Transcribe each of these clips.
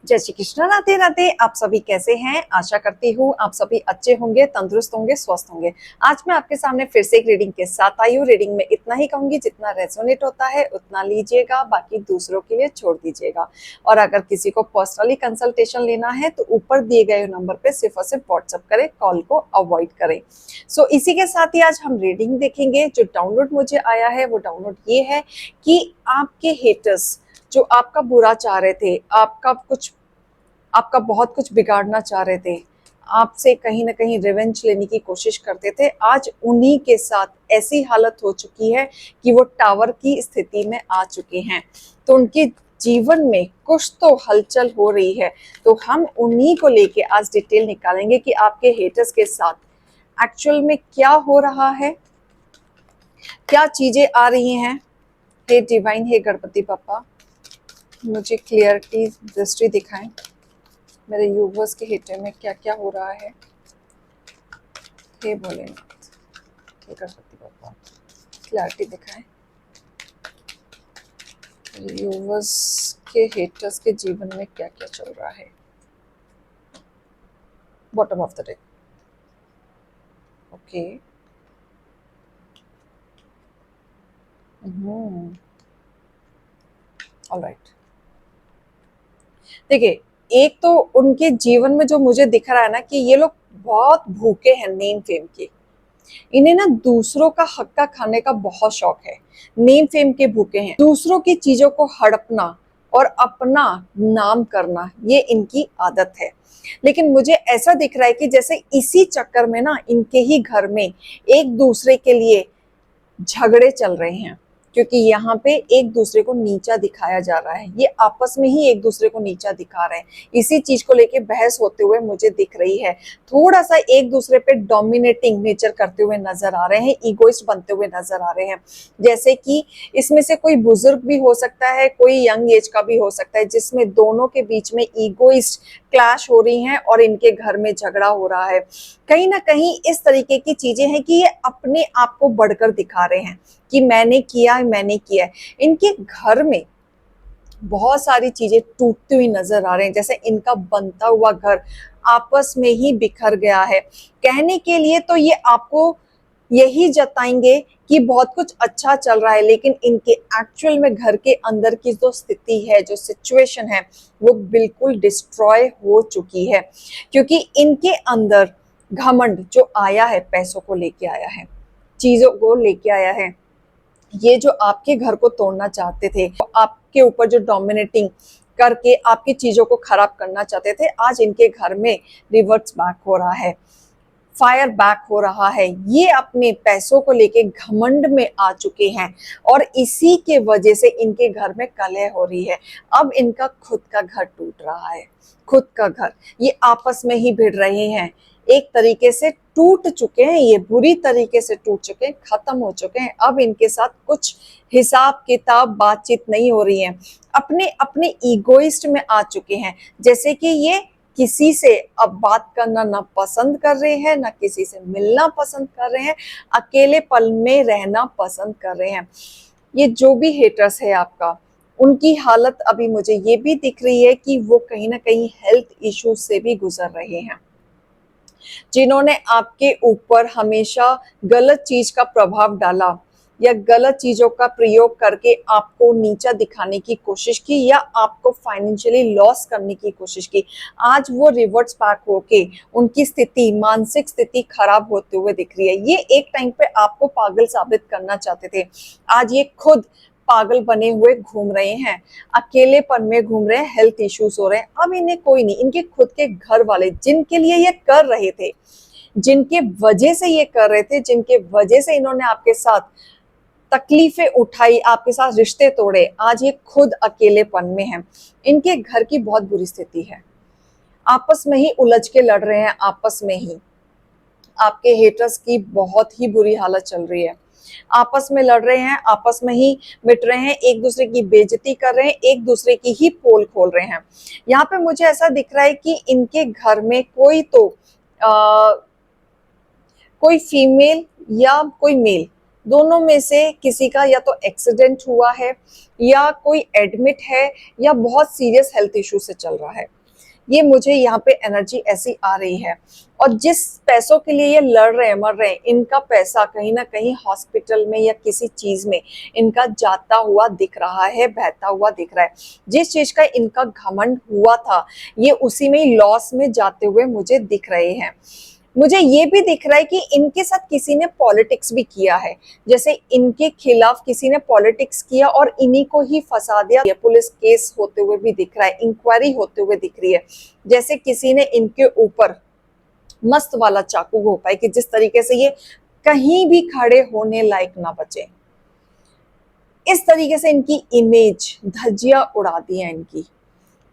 जय श्री कृष्ण। राधे राधे। आप सभी कैसे हैं? आशा करती हूँ आप सभी अच्छे होंगे, तंदुरुस्त होंगे, स्वस्थ होंगे। आज मैं आपके सामने फिर से एक रीडिंग के साथ आई हूँ। रीडिंग में इतना ही कहूंगी, जितना रेजोनेट होता है उतना लीजिएगा, बाकी दूसरों के लिए छोड़ दीजिएगा। और अगर किसी को पर्सनली कंसल्टेशन लेना है तो ऊपर दिए गए नंबर पे सिर्फ और सिर्फ व्हाट्सएप करें, कॉल को अवॉइड करें। इसी के साथ ही आज हम रीडिंग देखेंगे। जो डाउनलोड मुझे आया है वो डाउनलोड ये है कि आपके हेटर्स जो आपका बुरा चाह रहे थे, आपका बहुत कुछ बिगाड़ना चाह रहे थे, आपसे कहीं ना कहीं रिवेंज लेने की कोशिश करते थे, आज उन्हीं के साथ ऐसी हालत हो चुकी है कि वो टावर की स्थिति में आ चुके हैं। तो उनके जीवन में कुछ तो हलचल हो रही है। तो हम उन्हीं को लेके आज डिटेल निकालेंगे कि आपके हेटर्स के साथ एक्चुअल में क्या हो रहा है, क्या चीजें आ रही हैं। हे डिवाइन, हे गणपति पापा, मुझे क्लियरिटी दृष्टि दिखाएं। मेरे यूवर्स के हिटे में क्या क्या हो रहा है। हे भोलेनाथ, हे गणपति बाबा, क्लैरिटी दिखाएं। मेरे यूवर्स के हेटर्स के जीवन में क्या क्या चल रहा है। Bottom of the deck. Okay, alright. देखिए, एक तो उनके जीवन में जो मुझे दिख रहा है ना कि ये लोग बहुत भूखे हैं नेम फेम के। इन्हें ना दूसरों का हक्का खाने का बहुत शौक है। नेम फेम के भूखे हैं, दूसरों की चीजों को हड़पना और अपना नाम करना, ये इनकी आदत है। लेकिन मुझे ऐसा दिख रहा है कि जैसे इसी चक्कर में ना इनके ही घर में एक दूसरे के लिए झगड़े चल रहे हैं, क्योंकि यहाँ पे एक दूसरे को नीचा दिखाया जा रहा है। ये आपस में ही एक दूसरे को नीचा दिखा रहे हैं। इसी चीज को लेके बहस होते हुए मुझे दिख रही है। थोड़ा सा एक दूसरे पे डोमिनेटिंग नेचर करते हुए नजर आ रहे हैं, इगोइस्ट बनते हुए नजर आ रहे हैं। जैसे कि इसमें से कोई बुजुर्ग भी हो सकता है, कोई यंग एज का भी हो सकता है, जिसमें दोनों के बीच में इगोइस्ट क्लैश हो रही हैं और इनके घर में झगड़ा हो रहा है। कहीं ना कहीं इस तरीके की चीजें हैं कि ये अपने आप को बढ़कर दिखा रहे हैं कि मैंने किया है। इनके घर में बहुत सारी चीजें टूटती हुई नजर आ रहे हैं, जैसे इनका बनता हुआ घर आपस में ही बिखर गया है। कहने के लिए तो ये आपको यही जताएंगे कि बहुत कुछ अच्छा चल रहा है, लेकिन इनके एक्चुअल में घर के अंदर की जो स्थिति है, जो सिचुएशन है, वो बिल्कुल डिस्ट्रॉय हो चुकी है। क्योंकि इनके अंदर घमंड जो आया है, पैसों को लेके आया है, चीजों को लेके आया है। ये जो आपके घर को तोड़ना चाहते थे, आपके ऊपर जो डोमिनेटिंग करके आपकी चीजों को खराब करना चाहते थे, आज इनके घर में रिवर्ट्स बैक हो रहा है, फायर बैक हो रहा है। ये अपने पैसों को लेके घमंड में आ चुके हैं और इसी के वजह से इनके घर में कलह हो रही है। अब इनका खुद का घर टूट रहा है, खुद का घर। ये आपस में ही भिड़ रहे हैं, एक तरीके से टूट चुके हैं, ये बुरी तरीके से टूट चुके हैं, खत्म हो चुके हैं। अब इनके साथ कुछ हिसाब किताब बातचीत नहीं हो रही है, अपने अपने ईगोइस्ट में आ चुके हैं। जैसे कि ये किसी से अब बात करना ना पसंद कर रहे हैं, ना किसी से मिलना पसंद कर रहे हैं, अकेले पल में रहना पसंद कर रहे हैं। ये जो भी हेटर्स है आपका, उनकी हालत अभी मुझे ये भी दिख रही है कि वो कहीं ना कहीं हेल्थ इश्यूज से भी गुजर रहे हैं। जिन्होंने आपके ऊपर हमेशा गलत चीज का प्रभाव डाला या गलत चीजों का प्रयोग करके आपको नीचा दिखाने की कोशिश की या आपको फाइनेंशियली लॉस करने की कोशिश की, आज वो रिवर्ट्स बैक होके उनकी स्थिति, मानसिक स्थिति खराब होते हुए दिख रही है। ये एक टाइम पे आपको पागल साबित करना चाहते थे, आज ये खुद पागल बने हुए घूम रहे हैं, अकेलेपन में घूम रहे हैं, हेल्थ इश्यूज हो रहे हैं। अब इन्हें कोई नहीं, इनके खुद के घर वाले जिनके लिए ये कर रहे थे, जिनके वजह से ये कर रहे थे, जिनके वजह से इन्होंने आपके साथ तकलीफें उठाई, आपके साथ रिश्ते तोड़े, आज ये खुद अकेलेपन में हैं। इनके घर की बहुत बुरी स्थिति है, आपस में ही उलझ के लड़ रहे हैं, आपस में ही आपके हेटर्स की बहुत ही बुरी हालत चल रही है। आपस में लड़ रहे हैं, आपस में ही मिट रहे हैं, एक दूसरे की बेइज्जती कर रहे हैं, एक दूसरे की ही पोल खोल रहे हैं। यहाँ पे मुझे ऐसा दिख रहा है कि इनके घर में कोई तो कोई फीमेल या कोई मेल दोनों में से किसी का या तो एक्सीडेंट हुआ है या कोई एडमिट है या बहुत सीरियस हेल्थ इशू से चल रहा है। ये मुझे यहाँ पे एनर्जी ऐसी आ रही है। और जिस पैसों के लिए ये लड़ रहे हैं, मर रहे हैं, इनका पैसा कहीं ना कहीं हॉस्पिटल में या किसी चीज में इनका जाता हुआ दिख रहा है, बहता हुआ दिख रहा है। जिस चीज का इनका घमंड हुआ था, ये उसी में ही लॉस में जाते हुए मुझे दिख रहे हैं। मुझे ये भी दिख रहा है कि इनके साथ किसी ने पॉलिटिक्स भी किया है, जैसे इनके खिलाफ किसी ने पॉलिटिक्स किया और इन्हीं को ही फंसा दिया। पुलिस केस होते हुए भी दिख रहा है, इंक्वायरी होते हुए दिख रही है, जैसे किसी ने इनके ऊपर मस्त वाला चाकू घोंपा है कि जिस तरीके से ये कहीं भी खड़े होने लायक ना बचे। इस तरीके से इनकी इमेज धज्जियां उड़ा दी है इनकी।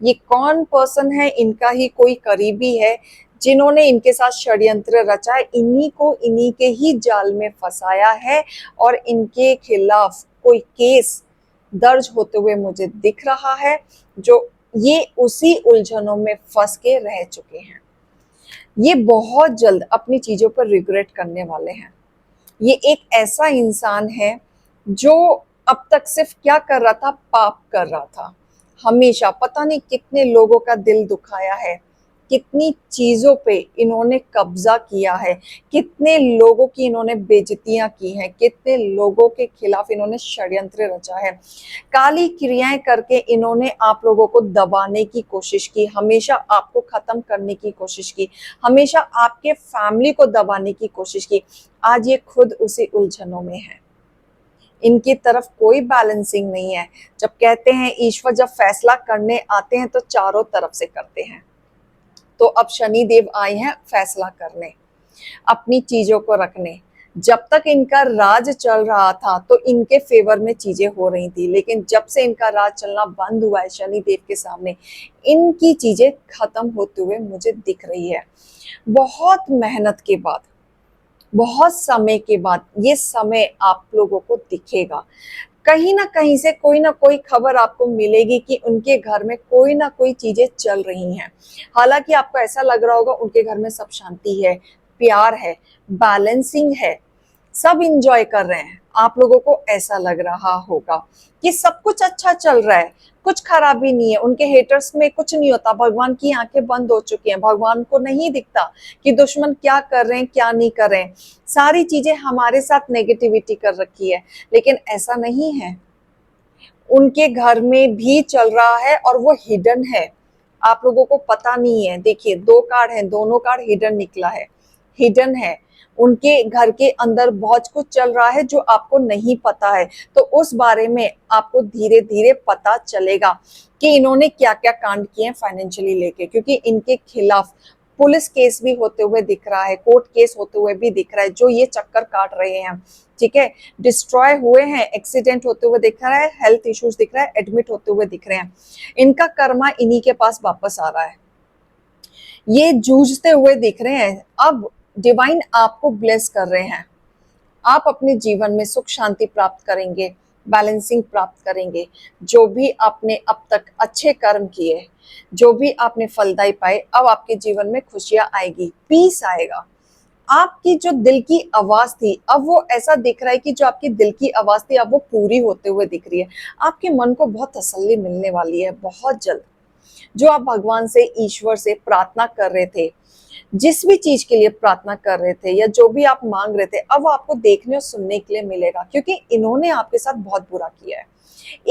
ये कौन पर्सन है? इनका ही कोई करीबी है जिन्होंने इनके साथ षड्यंत्र रचा है, इन्हीं को इन्हीं के ही जाल में फंसाया है और इनके खिलाफ कोई केस दर्ज होते हुए मुझे दिख रहा है, जो ये उसी उलझनों में फंस के रह चुके हैं। ये बहुत जल्द अपनी चीजों पर रिग्रेट करने वाले हैं। ये एक ऐसा इंसान है जो अब तक सिर्फ क्या कर रहा था? पाप कर रहा था। हमेशा पता नहीं कितने लोगों का दिल दुखाया है, कितनी चीजों पे इन्होंने कब्जा किया है, कितने लोगों की इन्होंने बेइज्जतियां की हैं, कितने लोगों के खिलाफ इन्होंने षड्यंत्र रचा है। काली क्रियाएं करके इन्होंने आप लोगों को दबाने की कोशिश की, हमेशा आपको खत्म करने की कोशिश की, हमेशा आपके फैमिली को दबाने की कोशिश की। आज ये खुद उसी उलझनों में है। इनकी तरफ कोई बैलेंसिंग नहीं है। जब कहते हैं ईश्वर जब फैसला करने आते हैं तो चारों तरफ से करते हैं, तो अब शनि देव आए हैं फैसला करने, अपनी चीजों को रखने। जब तक इनका राज चल रहा था तो इनके फेवर में चीजें हो रही थी, लेकिन जब से इनका राज चलना बंद हुआ है शनि देव के सामने, इनकी चीजें खत्म होते हुए मुझे दिख रही है। बहुत मेहनत के बाद, बहुत समय के बाद ये समय आप लोगों को दिखेगा। कहीं ना कहीं से कोई ना कोई खबर आपको मिलेगी कि उनके घर में कोई ना कोई चीजें चल रही हैं। हालांकि आपको ऐसा लग रहा होगा उनके घर में सब शांति है, प्यार है, बैलेंसिंग है, सब इंजॉय कर रहे हैं। आप लोगों को ऐसा लग रहा होगा कि सब कुछ अच्छा चल रहा है, कुछ खराबी नहीं है, उनके हेटर्स में कुछ नहीं होता। भगवान की आंखें बंद हो चुकी हैं, भगवान को नहीं दिखता कि दुश्मन क्या कर रहे हैं क्या नहीं कर रहे हैं। सारी चीजें हमारे साथ नेगेटिविटी कर रखी है, लेकिन ऐसा नहीं है। उनके घर में भी चल रहा है और वो हिडन है, आप लोगों को पता नहीं है। देखिए 2 कार्ड हैं, दोनों कार्ड हिडन निकला है, हिडन है। उनके घर के अंदर बहुत कुछ चल रहा है जो आपको नहीं पता है, तो उस बारे में आपको धीरे धीरे पता चलेगा कि इन्होंने क्या क्या कांड किए हैं फाइनेंशियली लेके, क्योंकि इनके खिलाफ पुलिस केस भी होते हुए दिख रहा है, कोर्ट केस होते हुए भी दिख रहा है, जो ये चक्कर काट रहे हैं। ठीक है, डिस्ट्रॉय हुए हैं, एक्सीडेंट होते हुए दिख रहा है, हेल्थ इश्यूज दिख रहा है, एडमिट होते हुए दिख रहे हैं। इनका कर्मा इन्हीं के पास वापस आ रहा है, ये जूझते हुए दिख रहे हैं। अब डिवाइन आपको ब्लेस कर रहे हैं, आप अपने जीवन में सुख शांति प्राप्त करेंगे, बैलेंसिंग प्राप्त करेंगे। जो भी आपने अब तक अच्छे कर्म किए, जो भी आपने फलदायी पाए, अब आपके जीवन में खुशियां आएगी, पीस आएगा। आपकी जो दिल की आवाज थी, अब वो ऐसा दिख रहा है कि जो आपकी दिल की आवाज थी अब वो पूरी होते हुए दिख रही है। आपके मन को बहुत तसल्ली मिलने वाली है बहुत जल्द। जो आप भगवान से, ईश्वर से प्रार्थना कर रहे थे, जिस भी चीज के लिए प्रार्थना कर रहे थे या जो भी आप मांग रहे थे, अब आपको देखने और सुनने के लिए मिलेगा, क्योंकि इन्होंने आपके साथ बहुत बुरा किया है।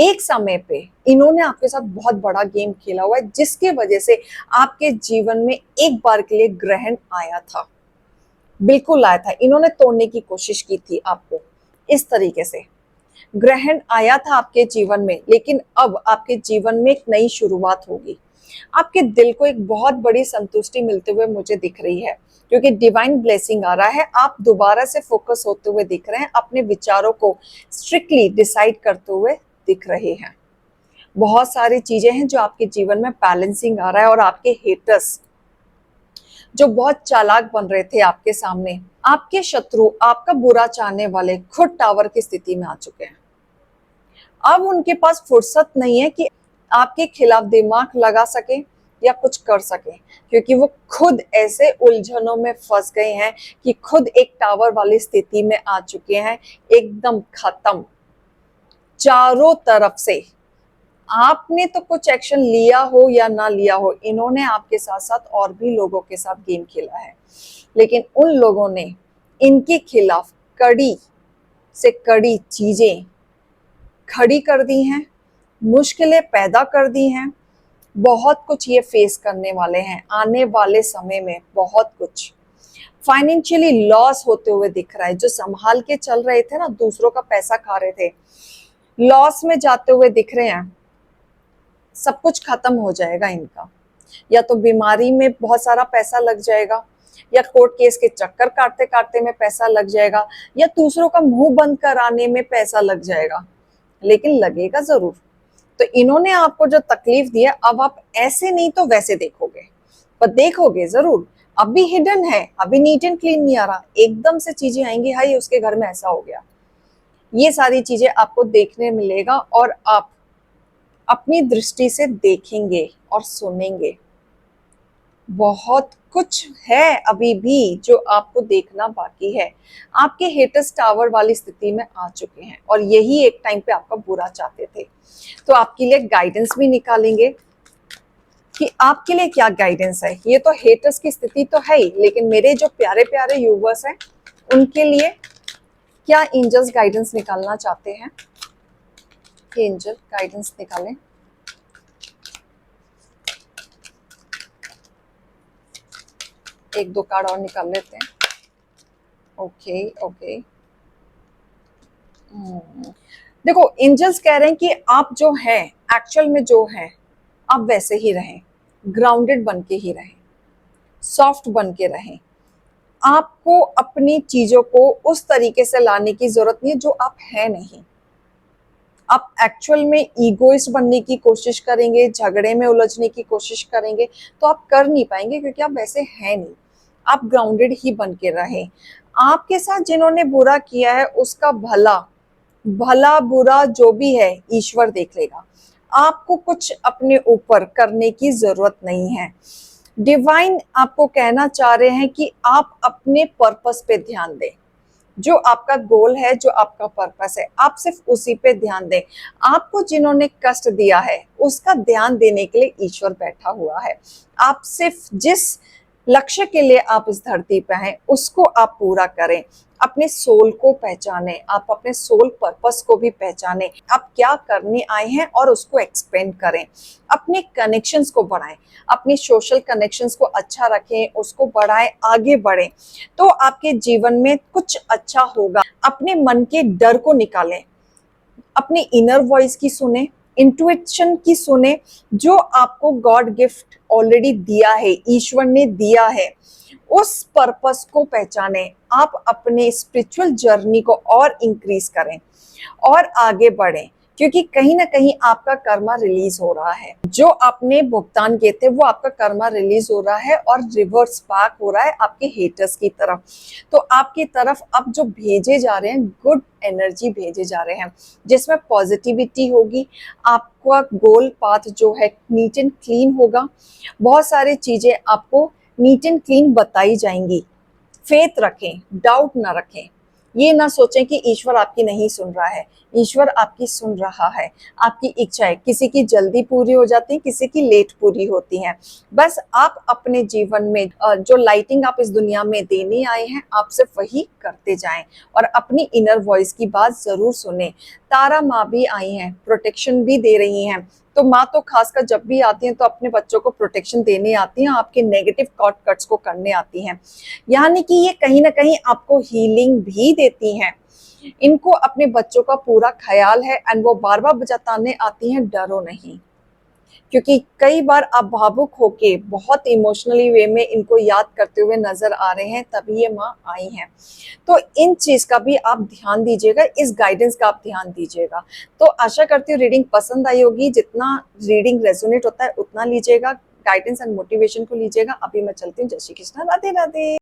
एक समय पे इन्होंने आपके साथ बहुत बड़ा गेम खेला हुआ है, जिसके वजह से आपके जीवन में एक बार के लिए ग्रहण आया था, बिल्कुल आया था। इन्होंने तोड़ने की कोशिश की थी आपको, इस तरीके से ग्रहण आया था आपके जीवन में, लेकिन अब आपके जीवन में एक नई शुरुआत होगी। आपके दिल को एक बहुत बड़ी संतुष्टि मिलते हुए मुझे दिख रही है, क्योंकि डिवाइन ब्लेसिंग आ रहा है। आप दोबारा से फोकस होते हुए दिख रहे हैं, अपने विचारों को स्ट्रिक्टली डिसाइड करते हुए दिख रहे हैं। बहुत सारी चीजें हैं जो आपके जीवन में बैलेंसिंग आ रहा है, और आपके हेटर्स जो बहुत चालाक बन रहे थे आपके सामने, आपके शत्रु, आपका बुरा चाहने वाले खुद टावर की स्थिति में आ चुके हैं। अब उनके पास फुर्सत नहीं है कि आपके खिलाफ दिमाग लगा सके, या कुछ कर सके, क्योंकि वो खुद ऐसे उलझनों में फंस गए हैं कि खुद एक टावर वाली स्थिति में आ चुके हैं, एकदम खत्म चारों तरफ से। आपने तो कुछ एक्शन लिया हो या ना लिया हो, इन्होंने आपके साथ साथ और भी लोगों के साथ गेम खेला है, लेकिन उन लोगों ने इनके खिलाफ कड़ी से कड़ी चीजें खड़ी कर दी हैं, मुश्किलें पैदा कर दी हैं। बहुत कुछ ये फेस करने वाले हैं आने वाले समय में, बहुत कुछ फाइनेंशियली लॉस होते हुए दिख रहा है। जो संभाल के चल रहे थे ना, दूसरों का पैसा खा रहे थे, लॉस में जाते हुए दिख रहे हैं। सब कुछ खत्म हो जाएगा इनका, या तो बीमारी में बहुत सारा पैसा लग जाएगा, या कोर्ट केस के चक्कर काटते काटते में पैसा लग जाएगा, या दूसरों का मुंह बंद कराने में पैसा लग जाएगा, लेकिन लगेगा जरूर। तो इन्होंने आपको जो तकलीफ दी है, अब आप ऐसे नहीं तो वैसे देखोगे, पर देखोगे जरूर। अभी हिडन है, अभी नीट एंड क्लीन नहीं आ रहा, एकदम से चीजें आएंगी, हाई उसके घर में ऐसा हो गया। ये सारी चीजें आपको देखने मिलेगा और आप अपनी दृष्टि से देखेंगे और सुनेंगे। बहुत कुछ है अभी भी जो आपको देखना बाकी है। आपके हेटर्स टावर वाली स्थिति में आ चुके हैं और यही एक टाइम पे आपका बुरा चाहते थे। तो आपके लिए गाइडेंस भी निकालेंगे कि आपके लिए क्या गाइडेंस है। ये तो हेटर्स की स्थिति तो है ही, लेकिन मेरे जो प्यारे प्यारे यूवर्स हैं उनके लिए क्या एंजल्स गाइडेंस निकालना चाहते हैं। एंजल गाइडेंस निकालें। एक दो कार्ड और निकाल लेते हैं। ओके ओके, देखो एंजल्स कह रहे हैं कि आप जो है एक्चुअल में जो है आप वैसे ही रहें, ग्राउंडेड बन के ही रहें, सॉफ्ट बन के रहें। आपको अपनी चीजों को उस तरीके से लाने की जरूरत नहीं है जो आप है नहीं। आप एक्चुअल में ईगोइस्ट बनने की कोशिश करेंगे, झगड़े में उलझने की कोशिश करेंगे तो आप कर नहीं पाएंगे, क्योंकि आप वैसे हैं नहीं। आप ग्राउंडेड ही बन के रहें। आपके साथ जिन्होंने बुरा किया है उसका भला भला बुरा जो भी है ईश्वर देख लेगा। आपको कुछ अपने ऊपर करने की जरूरत नहीं है। डिवाइन आपको कहना चाह रहे हैं कि आप अपने पर्पस पे ध्यान दें। जो आपका गोल है, जो आपका पर्पस है, आप सिर्फ उसी पे ध्यान दें। आपको जिन्होंने कष्ट दिया है उसका ध्यान देने के लिए ईश्वर बैठा हुआ है। आप सिर्फ जिस लक्ष्य के लिए आप इस धरती पे हैं उसको आप पूरा करें। अपने सोल को पहचाने, आप अपने सोल पर्पस को भी पहचाने, आप क्या करने आए हैं और उसको एक्सपेंड करें। अपने कनेक्शंस को बढ़ाएं, अपनी सोशल कनेक्शंस को अच्छा रखें, उसको बढ़ाएं, आगे बढ़ें, तो आपके जीवन में कुछ अच्छा होगा। अपने मन के डर को निकालें, अपने इनर वॉइस की सुने, इंट्यूशन की सुने, जो आपको गॉड गिफ्ट ऑलरेडी दिया है, ईश्वर ने दिया है, उस पर्पस को पहचाने। आप अपने स्पिरिचुअल जर्नी को और इंक्रीज करें और आगे बढ़ें, क्योंकि कहीं ना कहीं आपका कर्मा रिलीज हो रहा है। जो आपने भुगतान किए थे वो आपका कर्मा रिलीज हो रहा है और रिवर्स बैक हो रहा है आपके हेटर्स की तरफ। तो आपकी तरफ अब जो भेजे जा रहे हैं, गुड एनर्जी भेजे जा रहे हैं, जिसमें पॉजिटिविटी होगी। आपका गोल पाथ जो है नीट एंड क्लीन होगा। बहुत सारी चीजें आपको नीट एंड क्लीन बताई जाएंगी। फेथ रखें, डाउट ना रखें, ये ना सोचें कि ईश्वर आपकी नहीं सुन रहा है। ईश्वर आपकी सुन रहा है। आपकी इच्छाएं किसी की जल्दी पूरी हो जाती हैं, किसी की लेट पूरी होती हैं। बस आप अपने जीवन में जो लाइटिंग आप इस दुनिया में देने आए हैं, आप सिर्फ वही करते जाएं और अपनी इनर वॉइस की बात जरूर सुने। तारा माँ भी आई हैं, प्रोटेक्शन भी दे रही हैं। तो माँ तो खासकर जब भी आती हैं तो अपने बच्चों को प्रोटेक्शन देने आती हैं, आपके नेगेटिव कॉट कट्स को करने आती हैं। यानी कि ये कहीं ना कहीं आपको हीलिंग भी देती हैं। इनको अपने बच्चों का पूरा ख्याल है एंड वो बार बार जताने आती हैं, डरो नहीं। क्योंकि कई बार आप भावुक होके बहुत इमोशनली वे में इनको याद करते हुए नजर आ रहे हैं, तभी ये माँ आई हैं। तो इन चीज का भी आप ध्यान दीजिएगा, इस गाइडेंस का आप ध्यान दीजिएगा। तो आशा करती हूँ रीडिंग पसंद आई होगी। जितना रीडिंग रेजोनेट होता है उतना लीजिएगा, गाइडेंस एंड मोटिवेशन को लीजिएगा। अभी मैं चलती हूँ। जय श्री कृष्ण, राधे राधे।